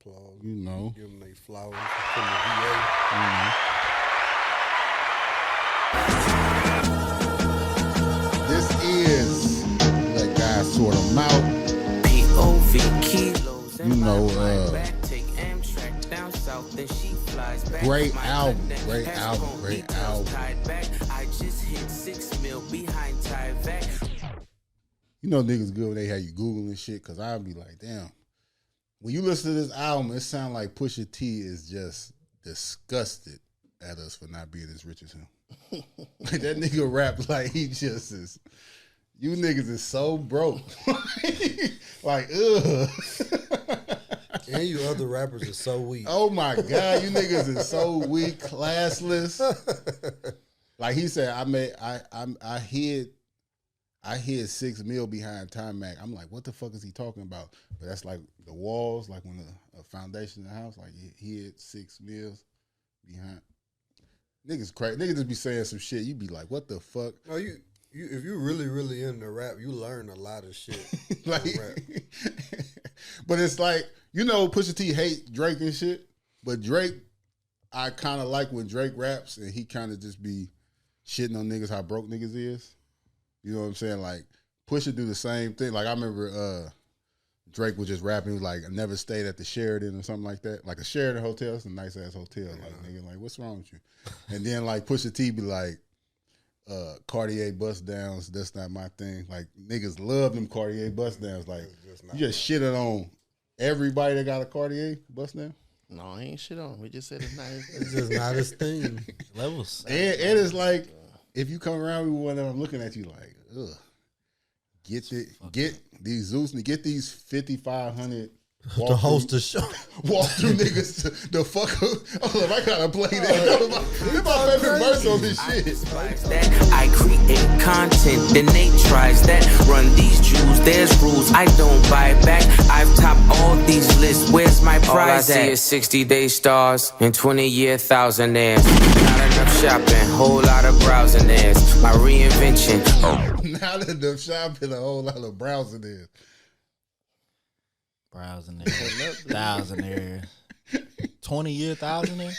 applause. You know. Give them their flowers from the VA. This is Let God Sort 'Em Out. POV kilos. You know, great album. Great album. Great album. I just hit 6 mil behind Tyvek. You know niggas good when they have you Googling shit, because I'll be like, damn. When you listen to this album, it sounds like Pusha T is just disgusted at us for not being as rich as him. That nigga rap like he just is. You niggas is so broke. Like, ugh. And you other rappers are so weak. Oh my God, you niggas is so weak, classless. Like he said, I hid 6 mil behind Time Mac. I'm like, what the fuck is he talking about? But that's like the walls, like when a foundation in the house, like he hid 6 mils behind. Niggas crazy. Niggas just be saying some shit. You be like, what the fuck? No, you if you really into rap, you learn a lot of shit. Like, from rap. but it's like, you know, Pusha T hate Drake and shit. But Drake, I kind of like when Drake raps and he kind of just be shitting on niggas how broke niggas is. You know what I'm saying? Like, Pusha do the same thing. Like, I remember Drake was just rapping, like, I never stayed at the Sheridan or something like that. Like, a Sheridan hotel, it's a nice-ass hotel. Like, nigga, like, what's wrong with you? And then, like, Pusha T be like, Cartier bust downs, that's not my thing. Like, niggas love them Cartier bust downs. Like, you just shitting on everybody that got a Cartier bust down? No, he ain't shit on. We just said it's not his It's just not his thing. Levels. And it's like, if you come around with one of them, I'm looking at you like, ugh. Get these Zeus, get these 5,500 To host the show. walk through niggas to the fuck up. Oh, I gotta play that. This my favorite verse on this shit. I create content, then they tries that. Run these jewels, there's rules I don't buy back. I've topped all these lists, where's my prize at? All I see is 60-day stars and 20-year thousandaires. Not enough shopping, whole lot of browsing theirs. My reinvention. Not enough shopping, a whole lot of browsing there. Browsing there. 1,000 there. 20-year 1,000 there.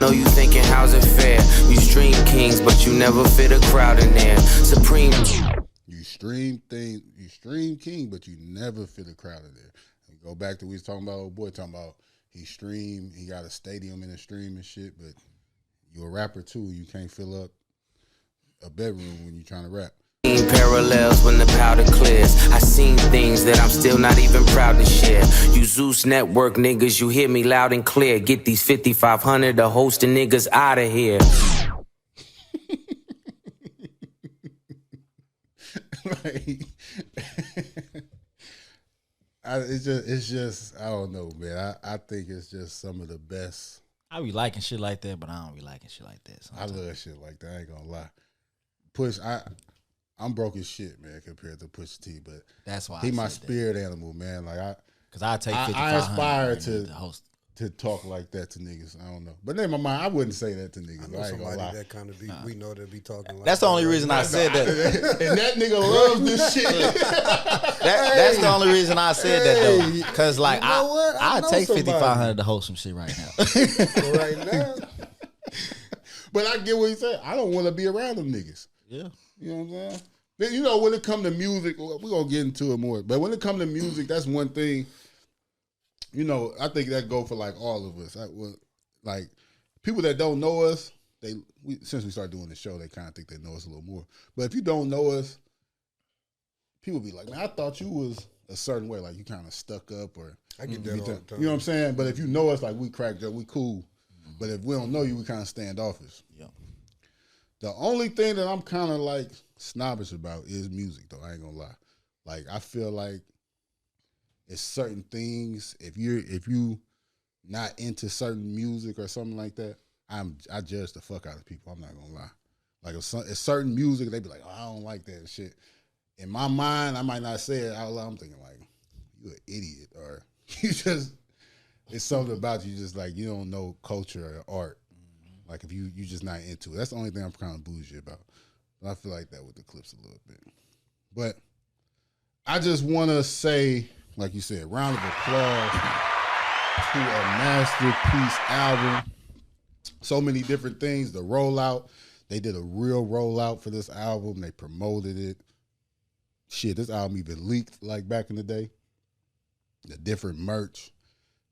Know you thinking how's it fair? You stream kings, but you never fit a crowd in there. Supreme. You stream king, but you never fit a crowd in there. And go back to what we was talking about, old boy talking about he got a stadium in a stream and shit, but you're a rapper too. You can't fill up a bedroom when you're trying to rap. Parallels when the powder clears. I seen things that I'm still not even proud to share. You Zeus Network niggas, you hear me loud and clear. Get these 5,500 to hosting niggas out of here. Like, it's just I don't know, man. I think it's just some of the best. I be liking shit like that, but I don't be liking shit like that sometimes. I love shit like that. I ain't gonna lie. I'm broke as shit, man, compared to Pusha T, but that's why he my spirit animal, man. Like because I take 5,500. I aspire to host. To talk like that to niggas. I don't know, but in my mind, I wouldn't say that to niggas. I know somebody that kind of be we know that be talking like that's the only reason I said that. And that nigga loves this shit. That's the only reason I said that though, because like you know I take somebody. 5,500 to host some shit right now. right now. But I get what he said. I don't want to be around them niggas. Yeah. You know what I'm saying? Then, you know, when it come to music, we're going to get into it more. But when it come to music, that's one thing, you know, I think that go for like all of us. Like people that don't know us, since we started doing the show, they kind of think they know us a little more. But if you don't know us, people be like, man, I thought you was a certain way. Like you kind of stuck up or. I get that all the time. You know what I'm saying? But if you know us, like we crack joke, we cool. But if we don't know you, we kind of standoffish. Yeah. The only thing that I'm kind of like snobbish about is music, though. I ain't gonna lie. Like I feel like it's certain things. If you not into certain music or something like that, I judge the fuck out of people. I'm not gonna lie. Like if certain music, they be like, oh, I don't like that shit. In my mind, I might not say it out loud. I'm thinking like, you an idiot, or you just it's something about you just like you don't know culture or art. Like if you just not into it. That's the only thing I'm kind of bougie about. But I feel like that with the Clipse a little bit. But I just want to say, like you said, round of applause to a masterpiece album. So many different things. The rollout, they did a real rollout for this album. They promoted it. Shit, this album even leaked like back in the day. The different merch,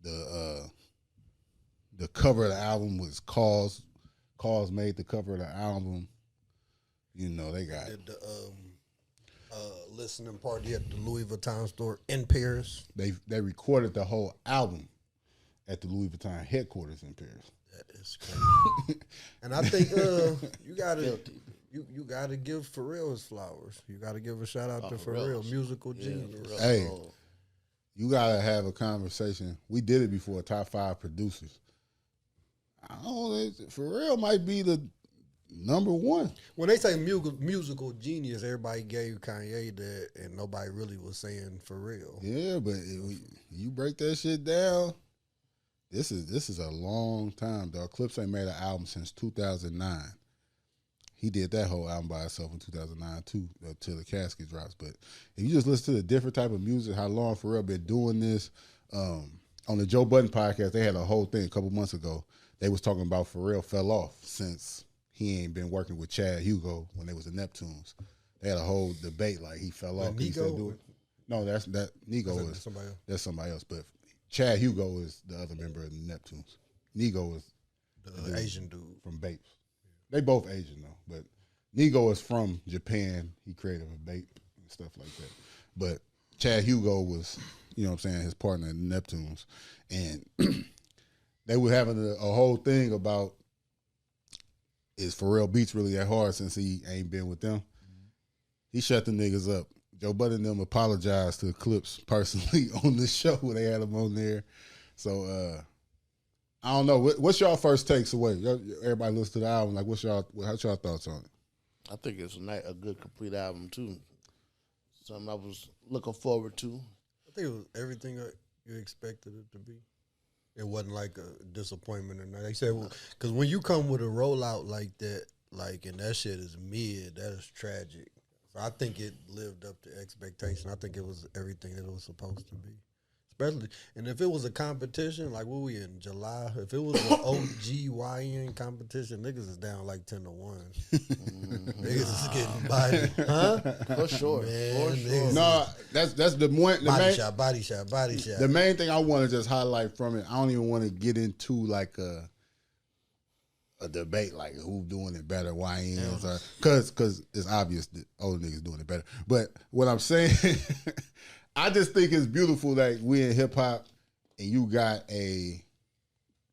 the cover of the album was Cause. Cause made the cover of the album. You know, they got Did the listening party at the Louis Vuitton store in Paris. They recorded the whole album at the Louis Vuitton headquarters in Paris. That is crazy. And I think you gotta give Pharrell his flowers. You gotta give a shout out to Pharrell, musical genius. Pharrell. Hey, you gotta have a conversation. We did it before, top 5 producers. I don't know, Pharrell might be the number 1. When they say musical genius, everybody gave Kanye that, and nobody really was saying Pharrell. Yeah, but you break that shit down. This is a long time, dog. Clipse ain't made an album since 2009. He did that whole album by himself in 2009 too, till the casket drops. But if you just listen to the different type of music, how long Pharrell been doing this, on the Joe Budden podcast, they had a whole thing a couple months ago. They was talking about Pharrell fell off since he ain't been working with Chad Hugo when they was the Neptunes. They had a whole debate like he fell off. He said, no, Nigo is somebody else. That's somebody else. But Chad Hugo is the other member of the Neptunes. Nigo is the Asian dude from Bape. They both Asian though, but Nigo is from Japan. He created a Bape and stuff like that. But Chad Hugo was, you know what I'm saying, his partner in the Neptunes. And they were having a whole thing about, is Pharrell Beats really that hard since he ain't been with them? He shut the niggas up. Joe Budden and them apologized to Clipse personally on the show when they had him on there. So I don't know. What's y'all first takes away? Everybody listen to the album. Like, what's y'all thoughts on it? I think it's a good complete album too. Something I was looking forward to. I think it was everything you expected it to be. It wasn't like a disappointment or nothing. They said, because when you come with a rollout like that, and that shit is mid, that is tragic. So I think it lived up to expectation. I think it was everything that it was supposed to be. Especially, and if it was a competition, like what we in July, if it was an OGYN competition, niggas is down like 10-1. Niggas is getting body, huh? For sure. Man, for sure. No, that's the point. Body shot. The main thing I want to just highlight from it, I don't even want to get into like a debate like who doing it better, YNs, or because it's obvious that older niggas doing it better. But what I'm saying, I just think it's beautiful that we in hip hop and you got a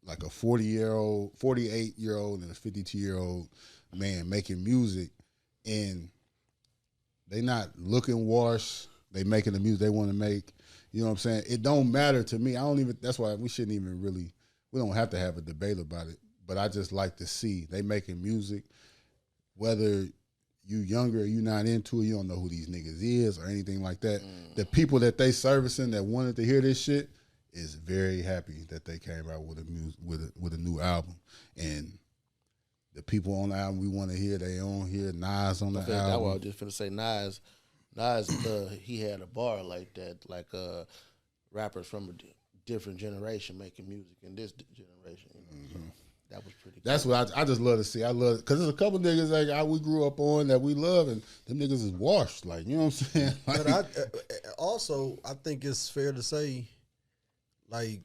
48-year-old and a 52-year-old man making music, and they not looking washed. They making the music they want to make. You know what I'm saying? It don't matter to me. That's why we shouldn't even really, we don't have to have a debate about it. But I just like to see they making music, whether you younger or you not into it, you don't know who these niggas is or anything like that. The people that they servicing that wanted to hear this shit is very happy that they came out with a new album. And the people on the album we want to hear, they on here. Nas on the album. That's what I was just finna say. Nas, he had a bar like that, like rappers from a different generation making music in this generation. So that was pretty. That's cool. What I just love to see. I love it because there's a couple niggas like we grew up on that we love, and them niggas is washed. Like, you know what I'm saying? Like, but I think it's fair to say, like,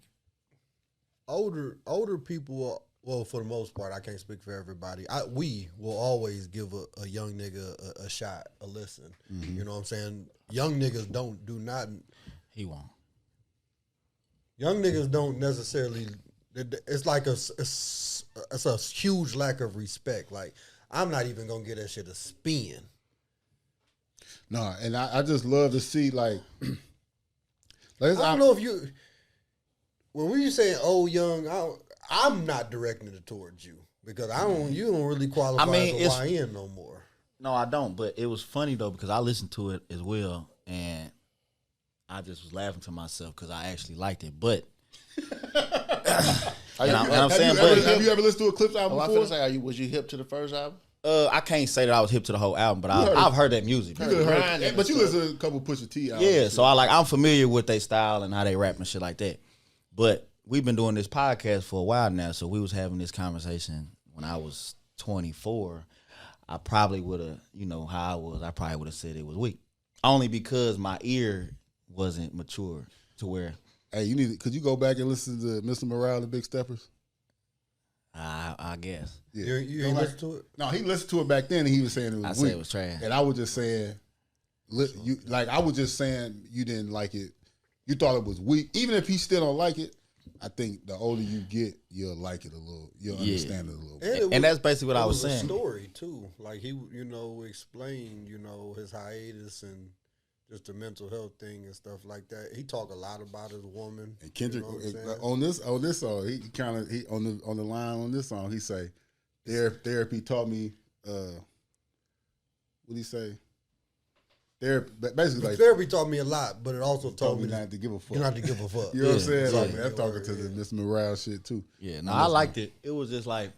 older people. Well, for the most part, I can't speak for everybody. We will always give a young nigga a shot, a listen. You know what I'm saying? Young niggas do not. He won't. Young niggas don't necessarily. It's like it's a huge lack of respect. Like, I'm not even gonna get that shit a spin. No, and I just love to see like I don't know if you when we say old young, I'm not directing it towards you because you don't really qualify as a YN no more. No, I don't. But it was funny though because I listened to it as well, and I just was laughing to myself because I actually liked it. But have you ever listened to a Clipse album before? I was say, was you hip to the first album? I can't say that I was hip to the whole album, but I've heard that music. But you listen to a couple Pusha T albums. Yeah, so I'm familiar with their style and how they rap and shit like that. But we've been doing this podcast for a while now, so we was having this conversation when I was 24. I probably would have, you know, how I was, I probably would have said it was weak. Only because my ear wasn't mature to where. Hey, you need. Could you go back and listen to Mr. Morale and Big Steppers? I guess. Yeah. You ain't listen to it? No, he listened to it back then, and he was saying it was I weak. said it was trash. And I was just saying, I was just saying you didn't like it. You thought it was weak. Even if he still don't like it, I think the older you get, you'll like it a little. You'll understand it a little bit. And that's basically what I was a saying. Story too, like he, you know, explained, you know, his hiatus and just the mental health thing and stuff like that. He talked a lot about his woman. And Kendrick, you know on this song, he kind of on the line on this song, he say, therapy taught me. What he say? Basically, like, therapy taught me a lot, but it also taught me not to give a fuck. Not to give a fuck. You know what I'm saying? Yeah. Like, that's talking to the Mr. Morale shit too. Yeah, no, I liked it. It was just like,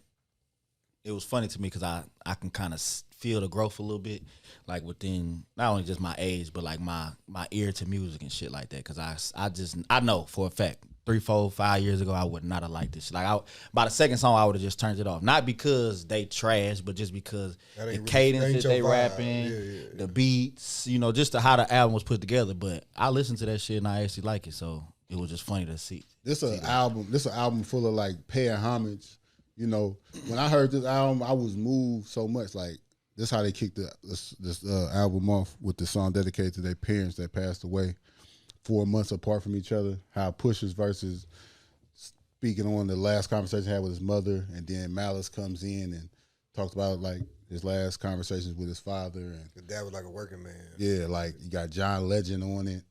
it was funny to me because I can kind of feel the growth a little bit, like within not only just my age, but like my ear to music and shit like that. Because I know for a fact 3, 4, 5 years ago I would not have liked this shit. Like by the second song I would have just turned it off. Not because they trash, but just because the cadence that they rapping, the beats, you know, just how the album was put together. But I listened to that shit and I actually like it, so it was just funny to see. This an album full of like paying homage. You know, when I heard this album, I was moved so much. Like, this how they kicked this album off with the song dedicated to their parents that passed away 4 months apart from each other. How Pusha's verses speaking on the last conversation he had with his mother, and then Malice comes in and talks about like his last conversations with his father. And his dad was like a working man. Yeah, like you got John Legend on it.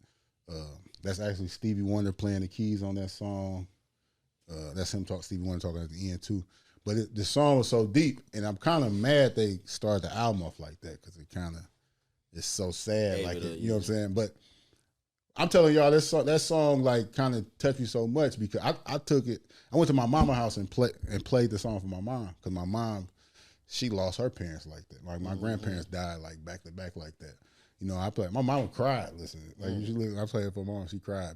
That's actually Stevie Wonder playing the keys on that song. That's him Stevie Wonder talking at the end too. But the song was so deep, and I'm kind of mad they started the album off like that because it's so sad. You know what I'm saying? But I'm telling y'all, that song like kind of touched me so much because I took it. I went to my mama's house and played the song for my mom because my mom, she lost her parents like that. Like my grandparents died like back to back like that. You know, my mom cried listening. Like I played it for mom, she cried,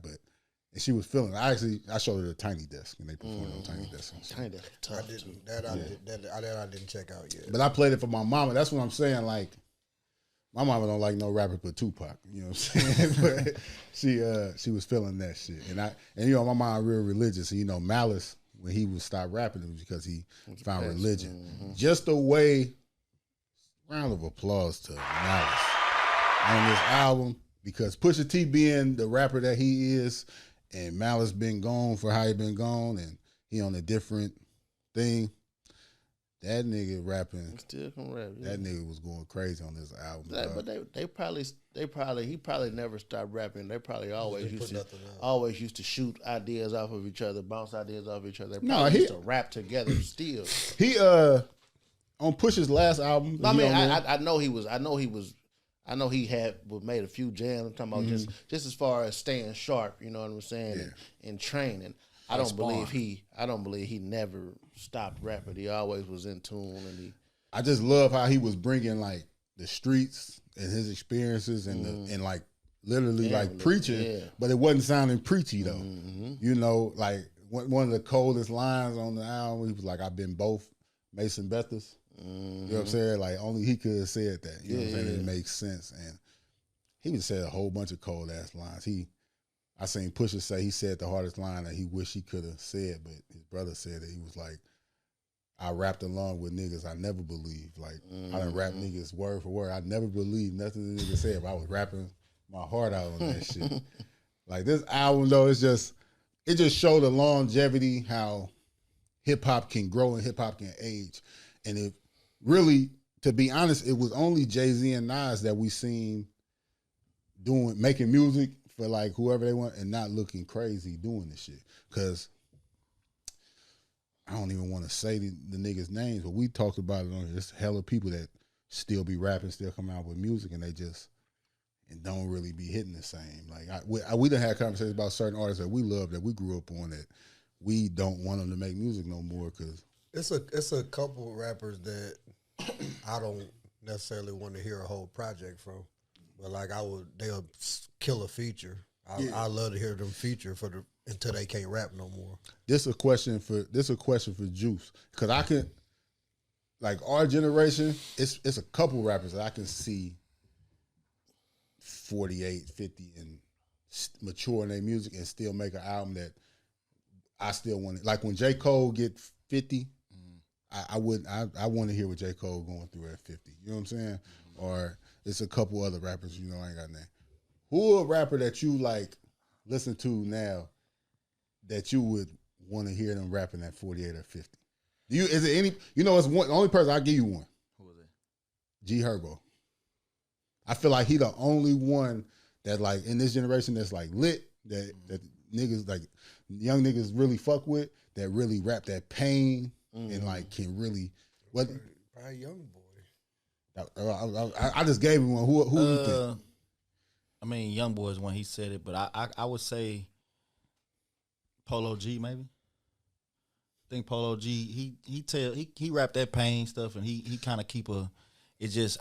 and she was feeling it. I showed her the Tiny Desk, and they performed on Tiny Desk. Tiny Desk, tough. I didn't check out yet. But I played it for my mama. That's what I'm saying. Like, my mama don't like no rapper but Tupac. You know what I'm saying? But she was feeling that shit, and you know my mom real religious. And you know Malice, when he would stop rapping, it was because he found religion. Mm-hmm. Just a way. Round of applause to Malice on this album, because Pusha T being the rapper that he is, and Malice been gone for how he been gone, and he on a different thing. That nigga rapping, still can rap. Yeah. That nigga was going crazy on this album. But he probably never stopped rapping. They probably always used to shoot ideas off of each other, bounce ideas off of each other. They probably used to rap together still. He on Pusha's last album. No, I mean, I know he had made a few jams. I'm talking about just as far as staying sharp. You know what I'm saying? Yeah. And training. I don't believe he never stopped rapping. He always was in tune, and I just love how he was bringing like the streets and his experiences and like literally like preaching, but it wasn't sounding preachy though. Mm-hmm. You know, like one of the coldest lines on the album, he was like, "I've been both Mason Bethers." Mm-hmm. You know what I'm saying? Like only he could have said that. You know what I'm saying? It makes sense, and he would said a whole bunch of cold ass lines. I seen Pusha say he said the hardest line that he wished he could have said, but his brother said that he was like, I rapped along with niggas I never believed. Like, I done rap niggas word for word. I never believed nothing the nigga said, but I was rapping my heart out on that shit. Like, this album, though, it just showed the longevity, how hip-hop can grow and hip-hop can age. And it really, to be honest, it was only Jay-Z and Nas that we seen making music for like whoever they want and not looking crazy doing this shit. Because I don't even want to say the niggas' names, but we talked about it on here. There's hella people that still be rapping, still come out with music, and they just don't really be hitting the same. Like we done had conversations about certain artists that we love, that we grew up on, that we don't want them to make music no more. Cause it's a couple rappers that I don't necessarily want to hear a whole project from. But like they'll kill a feature. I love to hear them feature until they can't rap no more. This a question for Juice, because I can, like, our generation, it's a couple rappers that I can see 48, 50 and mature in their music and still make an album that I still want. Like when J. Cole get 50, I want to hear what J. Cole going through at 50. You know what I'm saying? Or it's a couple other rappers, you know, I ain't got name. Who a rapper that you like listen to now that you would want to hear them rapping at 48 or 50? Is it any, you know, it's one, the only person, I'll give you one. Who was it? G Herbo. I feel like he the only one that, like, in this generation that's like lit, that niggas, like, young niggas really fuck with, that really rap that pain and like can really, what? Probably Young Boy. I just gave him one. Who you think? I mean, Young Boy is when he said it, but I would say Polo G maybe. I think Polo G he rap that pain stuff, and he kind of keep a. It's just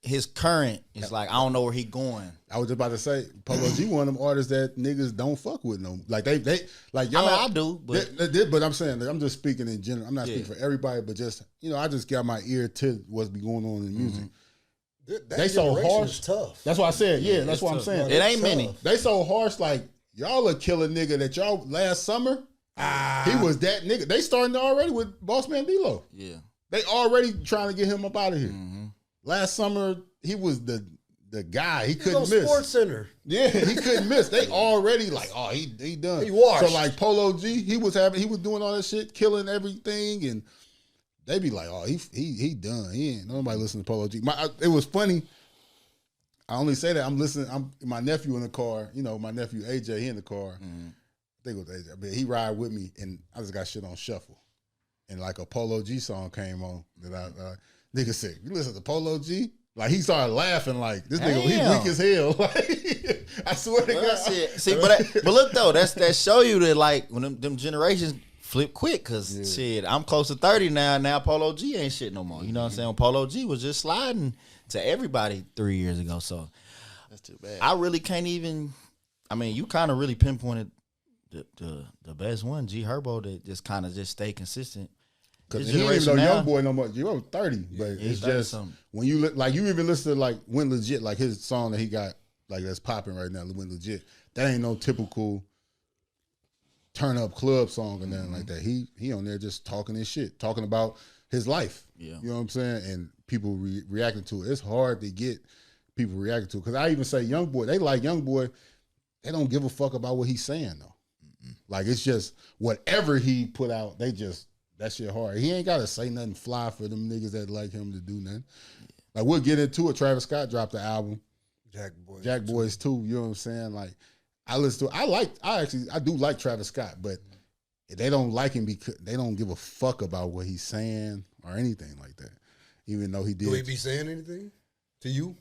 his current is like I don't know where he going. I was just about to say Polo G one of them artists that niggas don't fuck with no. Like they like y'all. I mean, I do, but I'm saying, I'm just speaking in general. I'm not speaking for everybody, but just, you know, I just got my ear to what's be going on in music. They so harsh. Tough. That's what I said. Yeah, that's what I'm saying. It ain't many. They so harsh. Like, y'all a killer nigga that y'all last summer. He was that nigga. They starting already with Boss Man D-Lo. Yeah. They already trying to get him up out of here. Last summer, he was the guy. He couldn't miss. Sports Center. Yeah, he couldn't miss. They already like, oh, he done. He washed. So like Polo G, he was doing all that shit, killing everything, and they be like, oh, he done. He ain't nobody listening to Polo G. It was funny. I only say that I'm listening. I'm my nephew in the car. You know, my nephew AJ, he in the car. I think it was AJ, but he ride with me, and I just got shit on shuffle. And like a Polo G song came on that nigga said, you listen to Polo G? Like he started laughing like, this nigga, he weak as hell. Like, I swear to God. See, but look though, that show you that like when them generations flip quick, cause shit, I'm close to 30 now. Now Polo G ain't shit no more. You know what I'm saying? Polo G was just sliding to everybody 3 years ago. So that's too bad. I really can't even. I mean, you kind of really pinpointed the best one, G Herbo, that just kind of just stay consistent. Because he ain't even no young boy no more. You over 30, but it's just when you look like you even listen to like Went Legit, like his song that he got like that's popping right now, Went Legit. That ain't no typical turn up club song or nothing like that. He on there just talking his shit, talking about his life. Yeah, you know what I'm saying, and people reacting to it. It's hard to get people reacting to it because I even say Young Boy. They like Young Boy. They don't give a fuck about what he's saying though. Like it's just whatever he put out, they just. That shit hard. He ain't got to say nothing fly for them niggas that like him to do nothing. Like, we'll get into it. Travis Scott dropped the album. Jack Boys 2. You know what I'm saying? Like, I listen to it. I do like Travis Scott, but they don't like him because they don't give a fuck about what he's saying or anything like that. Even though he did. Do he be saying anything to you?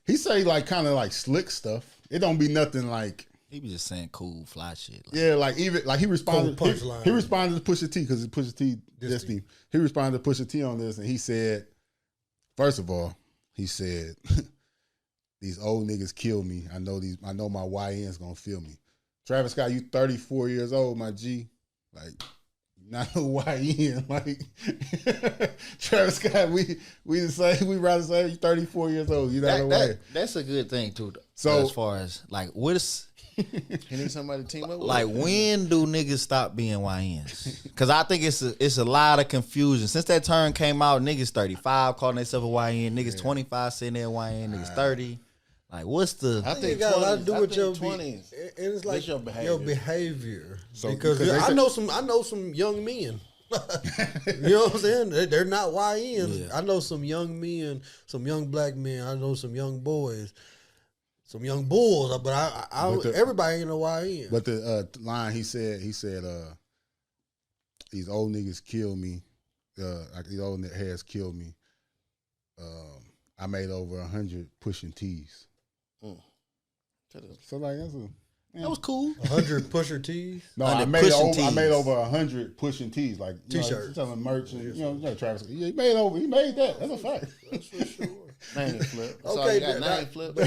He say, like, kind of like slick stuff. It don't be nothing like. He be just saying cool, fly shit. Like, yeah, like even like he responded. He responded to Pusha T because Pusha T dissed him. He responded to Pusha T on this, and he said, first of all, he said, "These old niggas kill me. I know my YN's gonna feel me." Travis Scott, you 34 years old, my G. Like, not no YN. Like Travis Scott, we the same. We rather say you 34 years old. You not a YN. That's a good thing too. So as far as like what's you need somebody to team up with? Like, when do niggas stop being YNs? Because I think it's a lot of confusion. Since that term came out, niggas 35 calling themselves a YN, niggas 25 saying they're YN, niggas 30. Like, what's the... I think it got a lot to do with your 20s. And it's like your behavior. So, because I know some young men. You know what I'm saying? They're not YNs. Yeah. I know some young men, some young black men. I know some young boys. Some young bulls, but everybody ain't a YN. But the line he said, these old niggas kill me. These old heads kill me. I made over 100 pushing T's. So like that was cool. 100 pusher T's. No, I made over 100 pushing T's, like T-shirts, selling merch. And, you know, Travis. Yeah, he made that. That's a fact. That's for sure. Name flip. That's Okay, all you got, name flip.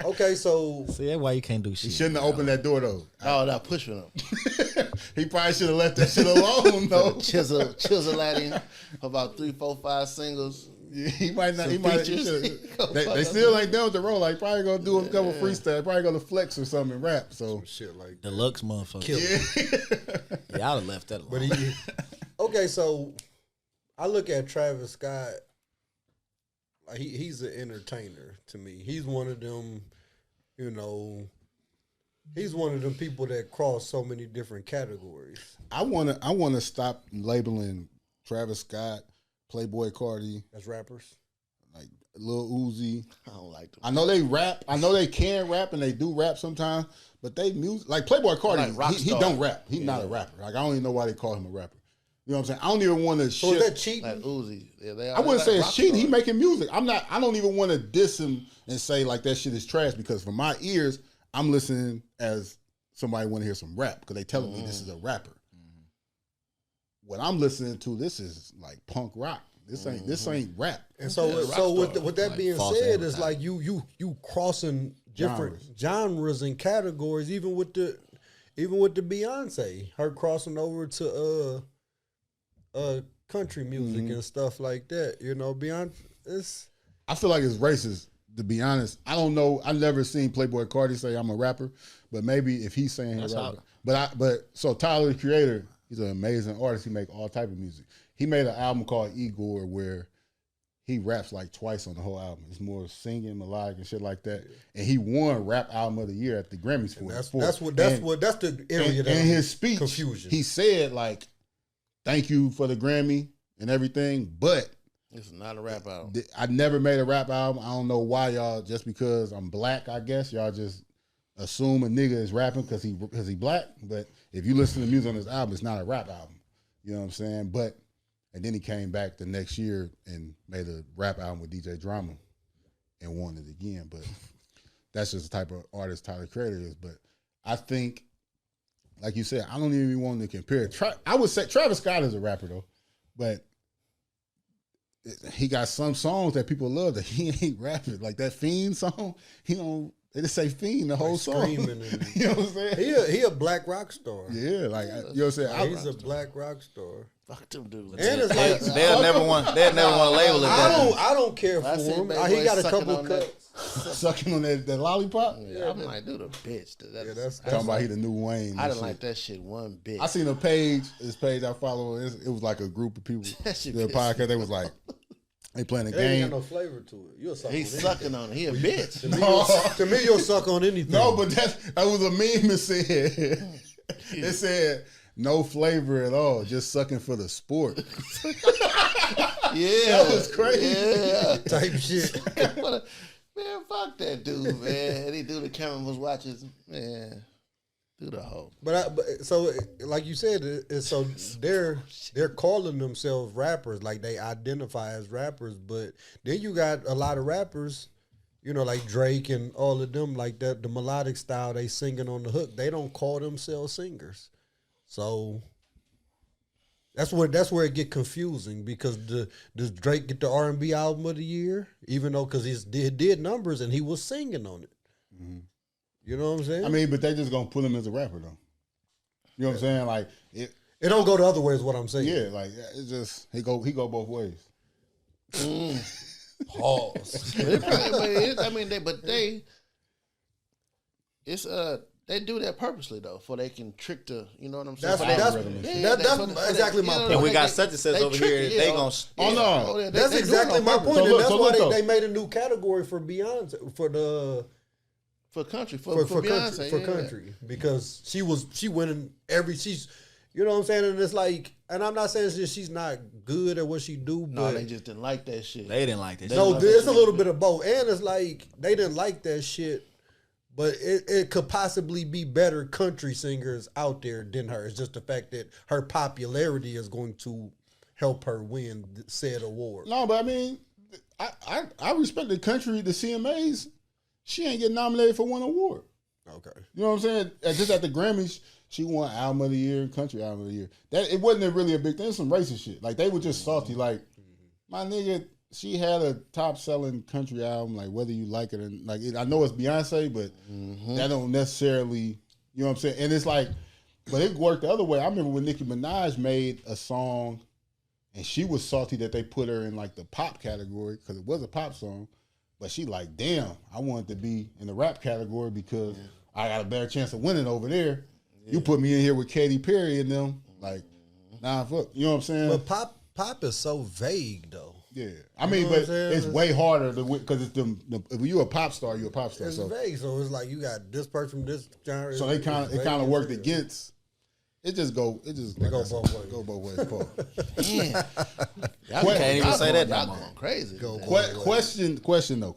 Okay, so See, that's why you can't do shit. He shouldn't have opened that door though. Oh, that pushing him. He probably should have left that shit alone though. Chisel at him. About 3, 4, 5 singles. Yeah, he might not. Some He might. features. They still ain't done with the role. Like probably gonna do a couple freestyle. Probably gonna flex or something and rap. So shit like Deluxe motherfucker. Kill. Yeah, I'd have left that alone. But okay, so I look at Travis Scott. Like he's an entertainer to me. He's one of them, you know. He's one of them people that cross so many different categories. I wanna stop labeling Travis Scott, Playboy Cardi As rappers, like Lil Uzi. I don't like them. I know they rap. I know they can rap and they do rap sometimes. But they music like Playboy Cardi. Like he don't rap. He's not a rapper. Like I don't even know why they call him a rapper. You know what I'm saying? I don't even want to. so is that cheating? Like Uzi. Yeah, I wouldn't say it's cheating. He He making music. I don't even want to diss him and say like that shit is trash because for my ears, I'm listening as somebody want to hear some rap because they telling me this is a rapper. What I'm listening to, this is like punk rock. This ain't rap. And so with that Like being false said, it's advertising. like you crossing different genres and categories, even with the Beyonce, her crossing over to country music and stuff like that. You know, Beyonce. I feel like it's racist, to be honest. I don't know. I've never seen Playboy Cardi say I'm a rapper, but maybe if he's saying he's a rapper. So Tyler, the Creator, he's an amazing artist. He make all type of music. He made an album called Igor where he raps like twice on the whole album. It's more singing, melodic, and shit like that. And he won Rap Album of the Year at the Grammys for it. That's the area that in his speech, confusion. he said like, "Thank you for the Grammy and everything," but It's not a rap album. I never made a rap album. I don't know why y'all, just because I'm black, I guess y'all just assume a nigga is rapping because he black. But if you listen to music on this album, it's not a rap album. You know what I'm saying? And then he came back the next year and made a rap album with DJ Drama and won it again. But that's just the type of artist Tyler Creator is. But I think, like you said, I don't even want to compare. I would say Travis Scott is a rapper though, but he got some songs that people love that he ain't rapping. Like that Fiend song, he don't. They just say Fiend the whole song. You know what I'm saying? He a black rock star. Yeah, like you know what I'm saying. He's a black rock star. Fuck them dudes. And it's like They'll never want to label it that. I don't care for him. He got a couple of cuts. Sucking on that lollipop. Yeah, I'm like, dude, a bitch. That's Talking about he the new Wayne. I didn't like that shit one bit. I seen a page. This page I follow. It was like a group of people. The podcast. They was like, they playing a It ain't game. got no flavor to it. You'll suck He's on sucking on it. He a bitch. To me, you'll suck on anything. No, but that was a meme. It said, it said no flavor at all, just sucking for the sport. Yeah, That was crazy. Yeah, type shit. man, fuck that dude, man. And he do the camera was watches, man. Do the whole. But so like you said, so they're calling themselves rappers, like they identify as rappers. But then you got a lot of rappers, you know, like Drake and all of them, like that the melodic style they singing on the hook. They don't call themselves singers, so that's where it get confusing because does Drake get the R&B album of the year, even though because he did numbers and he was singing on it. Mm-hmm. You know what I'm saying? I mean, but they just gonna put him as a rapper though. You know what I'm saying? Like it don't go the other way is what I'm saying. Yeah, like it's just he go both ways. Pause. They do that purposely though, for they can trick the, you know what I'm saying? That's exactly my point. And we got such and such over here. They gonna. Oh no, that's exactly my point. And that's why they made a new category for Beyonce for country country because she winning she's you know what I'm saying, and it's like, and I'm not saying she's not good at what she do, but no, they just didn't like that shit. They didn't like that. No, it's a little bit of both, and it's like they didn't like that shit, but it could possibly be better country singers out there than her. It's just the fact that her popularity is going to help her win said award. No, but I mean, I respect the country, the CMAs. She ain't get nominated for one award. Okay. You know what I'm saying? Just at the Grammys, she won Album of the Year, Country Album of the Year. That it wasn't really a big thing. It was some racist shit. Like they were just salty. Like, my nigga, she had a top selling country album, like whether you like it or like I know it's Beyonce, but that don't necessarily, you know what I'm saying? And it's like, but it worked the other way. I remember when Nicki Minaj made a song and she was salty that they put her in like the pop category because it was a pop song, but she like, damn, I wanted to be in the rap category because I got a better chance of winning over there. Yeah. You put me in here with Katy Perry and them, like, nah, fuck, you know what I'm saying? But pop is so vague though. Yeah, I mean, but it's way harder to win because it's if you're a pop star, you're a pop star. It's so vague, so it's like you got this person, this genre. So it kind of worked against. It go both ways. Paul. Damn, Y'all can't even say that. Y'all going crazy. Question though.